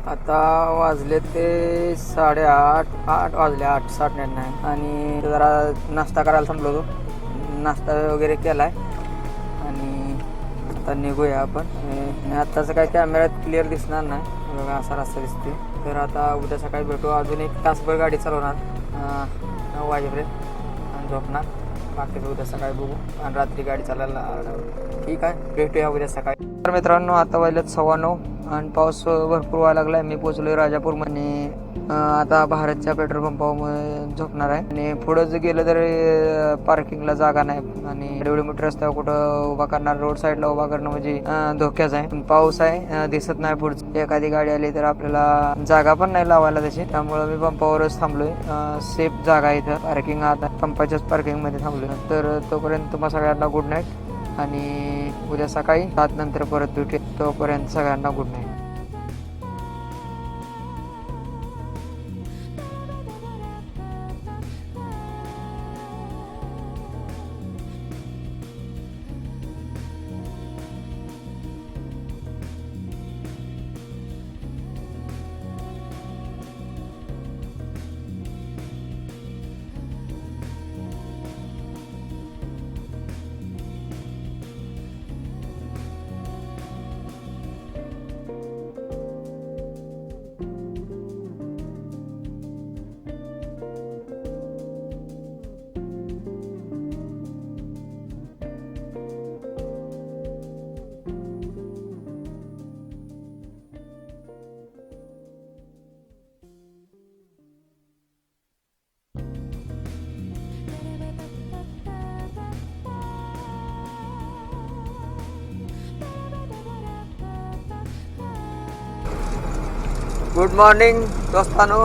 आता वाजले ते 8:30 वाजले, 8:09 आणि जरा नाश्ता करायला थांबलो होतो. नाश्ता वगैरे केलाय आणि आता निघूया आपण. आत्ताचं काय कॅमेऱ्यात क्लिअर दिसणार नाही बघा, असा रस्ता दिसते. तर आता उद्या सकाळी भेटू. अजून 1 तासभर गाडी चालवणार 9 वाजेपर्यंत आणि झोपणार. बाकीचं उद्या सकाळी बघू आणि रात्री गाडी चालायला ठीक आहे. भेटूया उद्या सकाळी. तर मित्रांनो, आता वाजल्यात 9:15 आणि पाऊस भरपूर व्हायला लागलाय. मी पोहोचलोय राजापूरमध्ये. आता भारतच्या पेट्रोल पंपावर झोपणार आहे आणि पुढं जर गेलं तर पार्किंगला जागा नाही आणि एवढे मोठे रस्त्यावर कुठं उभा करणार. रोड साईडला उभा करणं म्हणजे धोक्याच आहे. पाऊस आहे, दिसत नाही पुढची एखादी गाडी आली तर आपल्याला जागा पण नाही लावायला तशी. त्यामुळे मी पंपावरच थांबलोय. सेफ जागा आहे इथं पार्किंग. आता पंपाच्याच पार्किंग मध्ये थांबलोय. तर तोपर्यंत तुम्हाला सगळ्यांना गुड नाईट आणि उद्या सकाळी 7 नंतर परत भेटू. तोपर्यंत सगळ्यांना गुड नाईट. गुड मॉर्निंग दोस्तानो.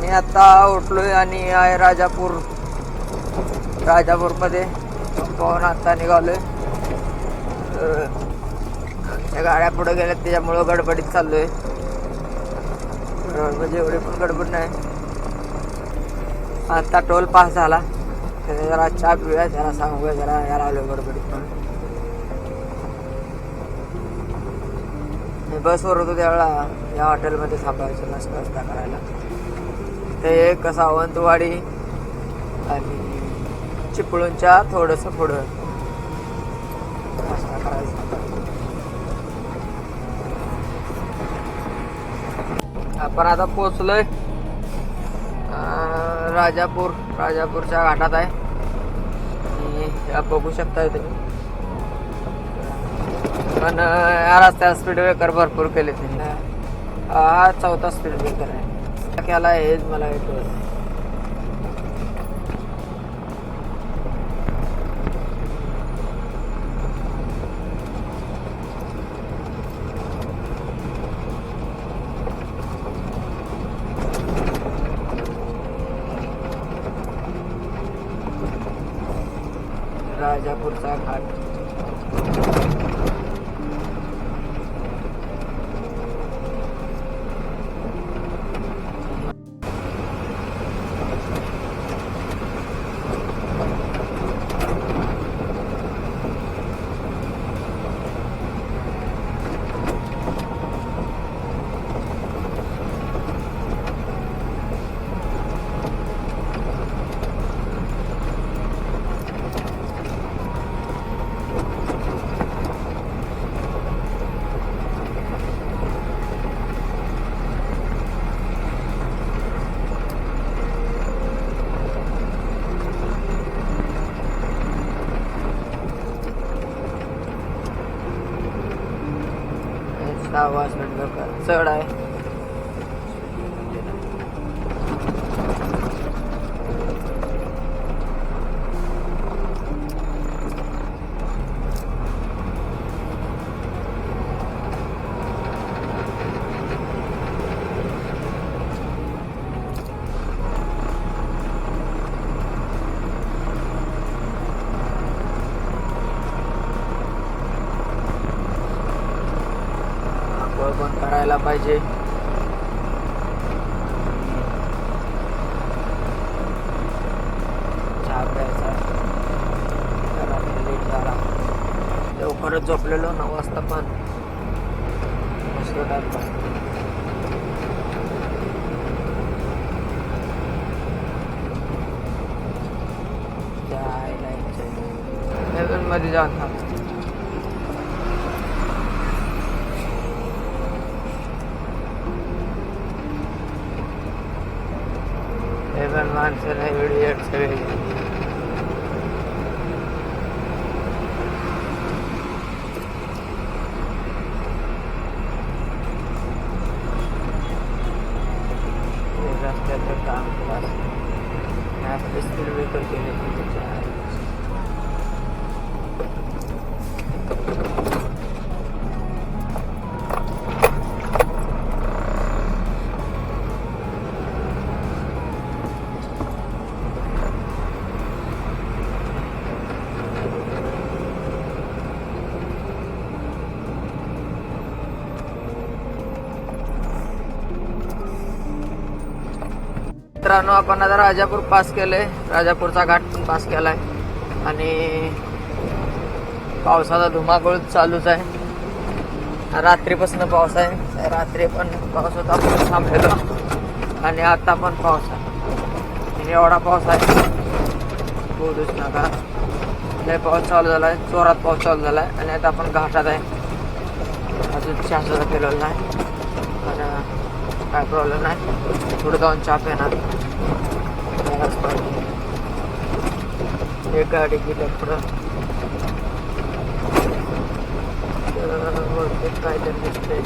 मी आता उठलोय आणि आहे राजापूरमध्ये. पाहून आता निघालोय. त्या गाड्या पुढे गेल्यात त्याच्यामुळं गडबडीत चाललोय. म्हणजे एवढी पण गडबड नाही. आता टोल पास झाला तर जरा चहा पिऊया, जरा सांगूया, जरा यायला आलोय गडबडीत. पण बसवर होतो त्यावेळेला या हॉटेलमध्ये थांबायचं नाश्ता करायला. ते एक सावंतवाडी आणि चिपळूणच्या थोडंसं पुढं नाश्ता करायचा. आपण आता पोचलोय राजापूरच्या घाटात आहे आणि बघू शकता तुम्ही. पण या रस्त्यात स्पीड ब्रेकर भरपूर केले त्यांनी. हा 4था स्पीड ब्रेकर आहे. केला हेच मला येतो. राजापूरचा घाट. आवाज चढ आहे. पण करायला पाहिजे. चहा प्यायचा. लेट झाला. लवकरच झोपलेलो 9 वाजता पण मस्त टाइम. मध्ये जाऊन थांब. हे पण माणसं नाही व्हिडिओ सगळे. रस्त्याचं काम आपले स्पीड ब्रेकर केले मित्रांनो. आपण आता राजापूर पास केलंय. राजापूरचा घाट पण पास केलाय आणि पावसाचा धुमाकूळ चालूच आहे. रात्रीपासून पाऊस आहे. रात्री पण पाऊस होता, आपण थांबलेलो आणि आता पण पाऊस आहे. एवढा पाऊस आहे बोलूच नका. लय पाऊस चालू झालाय, जोरात पाऊस चालू झालाय आणि आता आपण घाटात आहे. अजून चहा सुद्धा केलेला नाही आणि काय प्रॉब्लेम नाही. पुढे जाऊन चहा पिणार. एक गाडी गेली पुढं काय तर दिसतंय.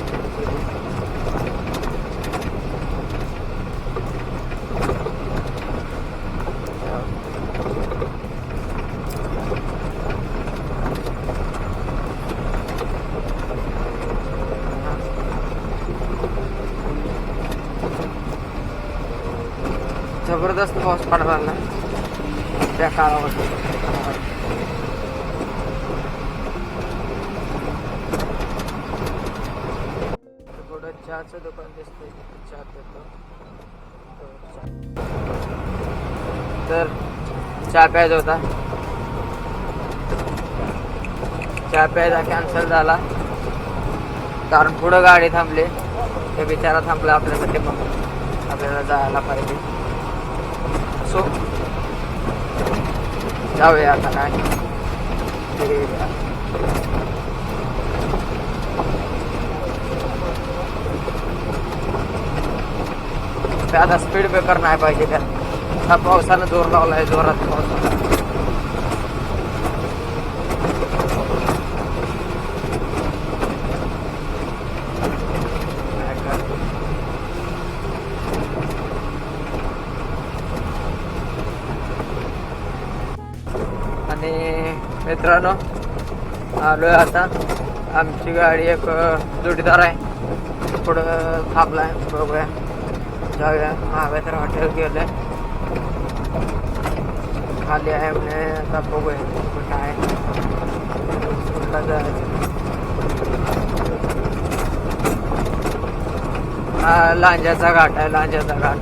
जबरदस्त पाऊस पडायला त्या काळामध्ये. पुढं चहाचं दुकान दिसतंय, चहा देतो. तर चहा प्यायचा होता, चहा प्यायचा कॅन्सल झाला कारण पुढं गाडी थांबली. ते बिचारा थांबला आपल्यासाठी, मग आपल्याला जायला पाहिजे. सो जाऊया आता. काय आता स्पीड ब्रेकर नाही पाहिजे त्या पावसानं जोर लावलाय. जोरात पाऊस होता. आणि मित्रांनो आलोय आता. आमची गाडी एक जोडीदार आहे, पुढं थांबलाय. बघूया, जाऊया. महाबळेश्वर हॉटेल गेलंय, खाली आहे म्हणे. आता बघूया कुठं आहे, कुठला जायचं. हा लांजाचा घाट आहे, लांजाचा घाट.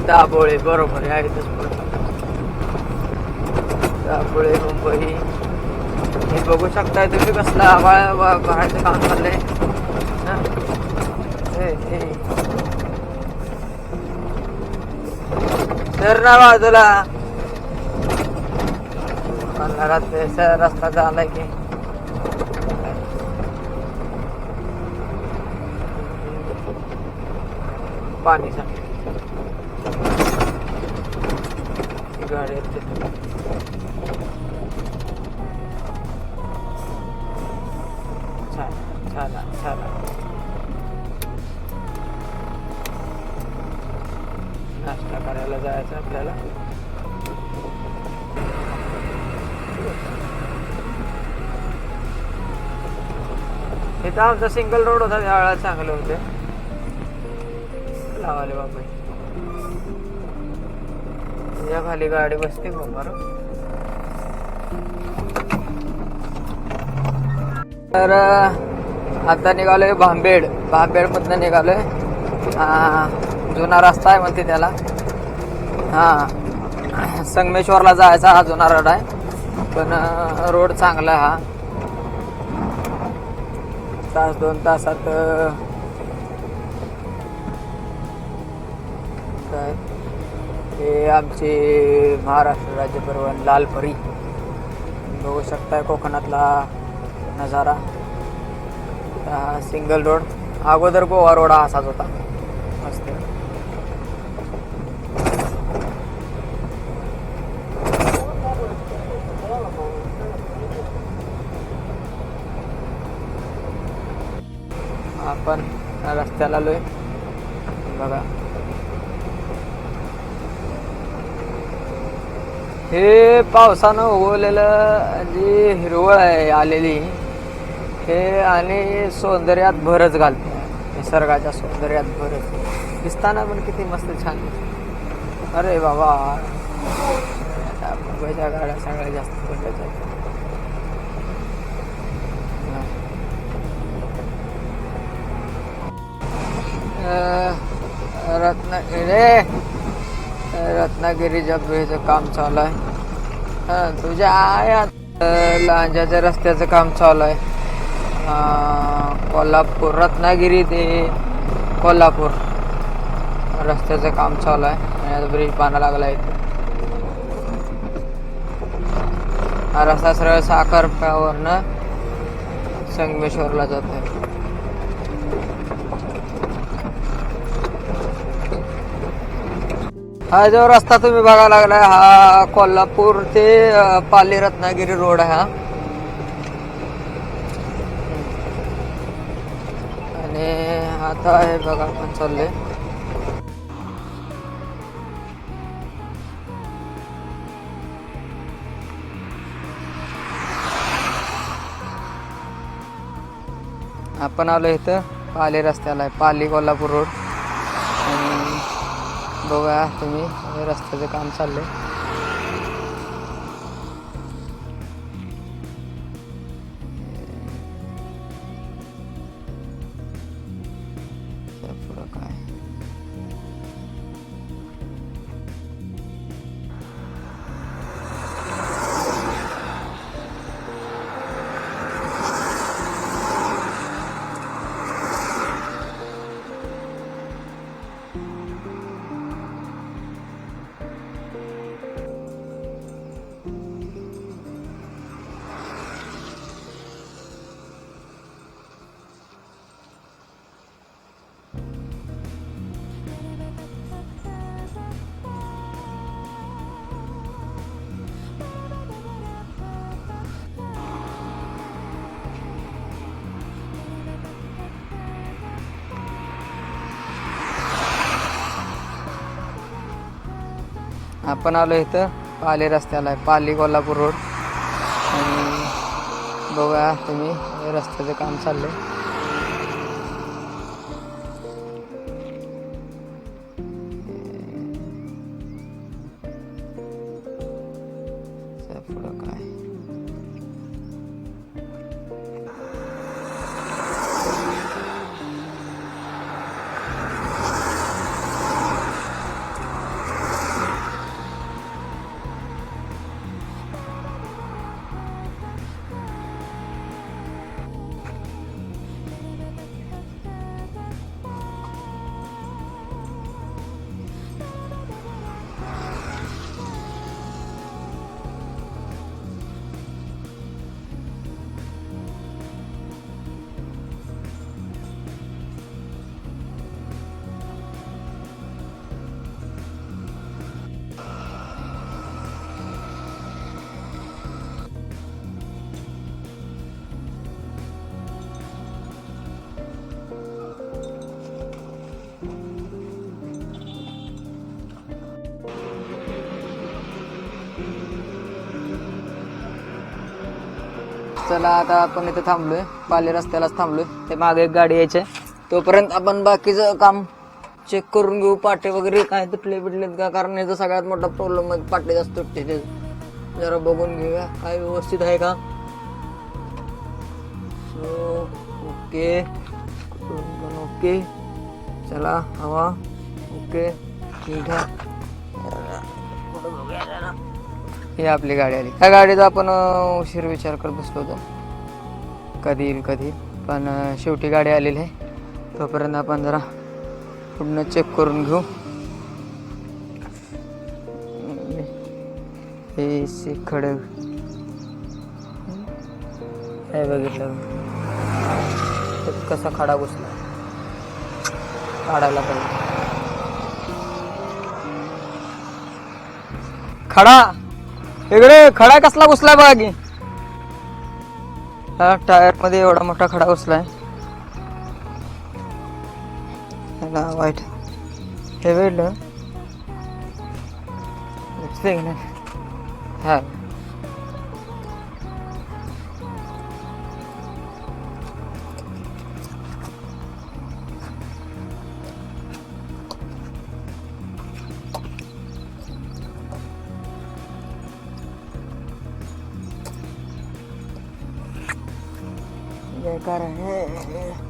दाभोळे बरोबर आहे इथंच पुढं. दाभोळे मुंबई. हे बघू शकताय तुम्ही कसलं आभाळ भरायचं काम चाललंय. तर ना बाजूला रस्ता झालाय की पाणी गाडी छान छान. नाश्ता करायला जायचं आपल्याला. इथं आमचा सिंगल रोड होता, त्यावेळेला चांगले होते. लावाले बाबा या खाली गाडी बसते बरोबर. तर आता निघालोय भांबेड. भांबेडमधनं निघालोय. जुना रस्ता आहे म्हणते त्याला. संगमेश्वरला जायचा हा जुना रोड आहे, पण रोड चांगला आहे हा. तास 2 तासात काय हे आमचे महाराष्ट्र राज्य परिवहन लालपरी बघू शकताय कोकणातला नजारा. सिंगल रोड, अगोदर गोवा रोड असाच होता मस्त. आपण रस्त्याला आलोय बघा. हे पावसानं उगवलेलं जी हिरवळ आहे आलेली, हे आणि सौंदर्यात भरच घालते, निसर्गाच्या सौंदर्यात भरच दिसताना पण किती मस्त छान. अरे बाबा, मुंबईच्या गाड्या सगळ्यात जास्त बंदच आहेत. रत्नागिरीच्या ब्रिजचं काम चालू आहे. तुझ्या आयात लांजाच्या रस्त्याचं काम चालू आहे. कोल्हापूर, रत्नागिरी ते कोल्हापूर रस्त्याचं काम चालू आहे आणि आता ब्रिज पाना लागला आहे. हा रस्ता सरळ साखरप्यावरनं संगमेश्वरला जातोय. हा जो रस्ता तुम्ही बघायला लागलाय, हा कोल्हापूर ते पाली रत्नागिरी रोड आहे हा. आणि आता हे बघा आपण चाललोय. आपण आलो इथं पाली रस्त्याला आहे, पाली कोल्हापूर रोड. आणि बघा तुम्ही, रस्त्याचं काम चाललंय. पुढं काय आपण आलो इथं पाली रस्त्याला आहे, पाली कोल्हापूर रोड. आणि बघा तुम्ही, रस्त्याचं काम चाललंय. पुढं काय चला आता आपण इथे थांबलोय, पाली रस्त्यालाच थांबलोय. ते मागे एक गाडी यायची, तोपर्यंत आपण बाकीचं काम चेक करून घेऊ. पाटे वगैरे काय तुटले बिटलेत का, कारण याचा सगळ्यात मोठा प्रॉब्लेम आहे, पाटे जास्त तुटते. ते जरा बघून घेऊया काय व्यवस्थित आहे का. ओके ओके, चला हवा ओके ठीक आहे. ही आपली गाडी आली. त्या गाडीचा आपण उशीर विचार करत बसलो होतो, कधी येईल कधी, पण शेवटी गाडी आलेली आहे. तोपर्यंत आपण जरा पुढनं चेक करून घेऊ. AC खडक हे बघितलं कसा खडा घुसला, काढायला पाहिजे खडा. इकडे खडा कसला घुसलाय बघा की, टायर मध्ये एवढा मोठा खडा घुसलाय. वाईट हे भेटलं हा. बेकार आहे.